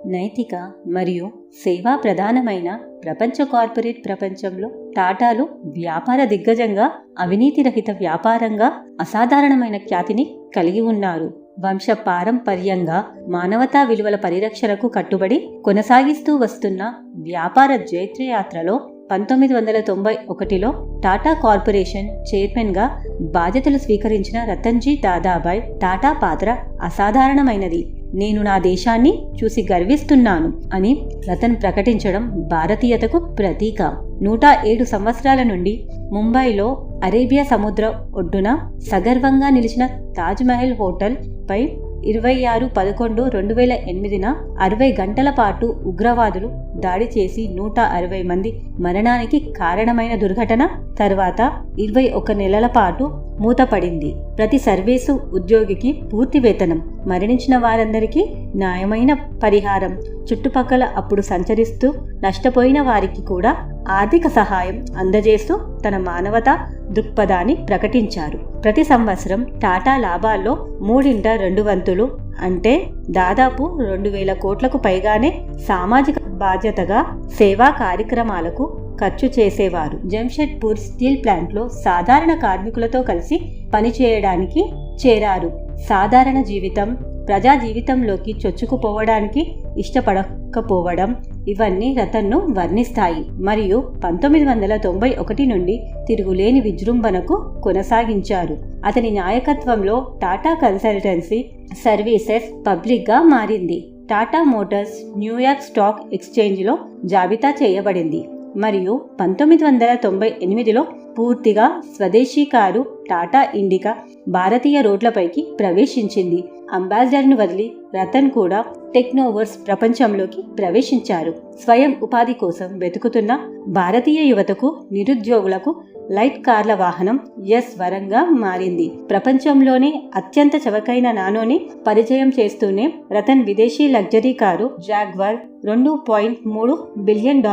నైతిక మరియు సేవా ప్రధానమైన ప్రపంచ కార్పొరేట్ ప్రపంచంలో టాటాలు వ్యాపార దిగ్గజంగా, అవినీతి రహిత వ్యాపారంగా అసాధారణమైన ఖ్యాతిని కలిగి ఉన్నారు. వంశ పారంపర్యంగా మానవతా విలువల పరిరక్షణకు కట్టుబడి కొనసాగిస్తూ వస్తున్న వ్యాపార జైత్రయాత్రలో 1991లో టాటా కార్పొరేషన్ చైర్మన్గా బాధ్యతలు స్వీకరించిన రతన్జీ దాదాభాయ్ టాటా పాత్ర అసాధారణమైనది. నేను నా దేశాన్ని చూసి గర్విస్తున్నాను అని రతన్ ప్రకటించడం భారతీయతకు ప్రతీక. 107 సంవత్సరాల నుండి ముంబైలో అరేబియా సముద్ర ఒడ్డున సగర్వంగా నిలిచిన తాజ్మహల్ హోటల్ పై 26/11/2008న 60 గంటల పాటు ఉగ్రవాదులు దాడి చేసి 160 మంది మరణానికి కారణమైన దుర్ఘటన తర్వాత 21 నెలల పాటు మూతపడింది. ప్రతి సర్వీసు ఉద్యోగికి పూర్తి వేతనం, మరణించిన వారందరికీ న్యాయమైన పరిహారం, చుట్టుపక్కల అప్పుడు సంచరిస్తూ నష్టపోయిన వారికి కూడా ఆర్థిక సహాయం అందజేస్తూ తన మానవతా దృక్పథాన్ని ప్రకటించారు. ప్రతి సంవత్సరం టాటా లాభాల్లో 3/2 వంతులు అంటే దాదాపు 2,000 కోట్లకు పైగానే సామాజిక బాధ్యతగా సేవా కార్యక్రమాలకు ఖర్చు చేసేవారు. జంషెడ్పూర్ స్టీల్ ప్లాంట్లో సాధారణ కార్మికులతో కలిసి పనిచేయడానికి చేరారు. సాధారణ జీవితం ప్రజా జీవితంలోకి చొచ్చుకుపోవడానికి ఇష్టపడకపోవడం ఇవన్నీ రతన్ను వర్ణిస్తాయి. మరియు 1991 నుండి తిరుగులేని విజృంభణకు కొనసాగించారు. అతని నాయకత్వంలో టాటా కన్సల్టెన్సీ సర్వీసెస్ పబ్లిక్గా మారింది. టాటా మోటార్స్ న్యూయార్క్ స్టాక్ ఎక్స్చేంజ్లో జాబితా చేయబడింది మరియు 1998లో పూర్తిగా స్వదేశీ కారు టాటా ఇండికా భారతీయ రోడ్లపైకి ప్రవేశించింది. అంబాసిడర్ను వదిలి రతన్ కూడా టెక్నోవర్స్ ప్రపంచంలోకి ప్రవేశించారు. స్వయం ఉపాధి కోసం వెతుకుతున్న భారతీయ యువతకు, నిరుద్యోగులకు లైట్ కార్ల వాహనం ఎస్ వరంగా మారింది. ప్రపంచంలోనే అత్యంత చవకైన నానోని పరిచయం చేస్తూనే రతన్ విదేశీ లగ్జరీ కారు జాగ్వార్ $2.3 బిలియన్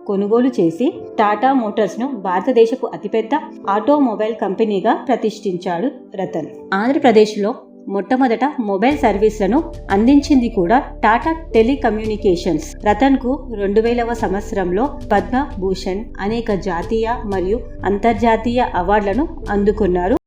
కొనుగోలు చేసి టాటా మోటార్స్ ను భారతదేశపు అతిపెద్ద ఆటోమొబైల్ కంపెనీగా ప్రతిష్ఠించాడు రతన్. ఆంధ్రప్రదేశ్లో మొట్టమొదట మొబైల్ సర్వీసులను అందించింది కూడా టాటా టెలికమ్యూనికేషన్స్. రతన్కు 2000వ సంవత్సరంలో పద్మభూషణ్, అనేక జాతీయ మరియు అంతర్జాతీయ అవార్డులను అందుకున్నారు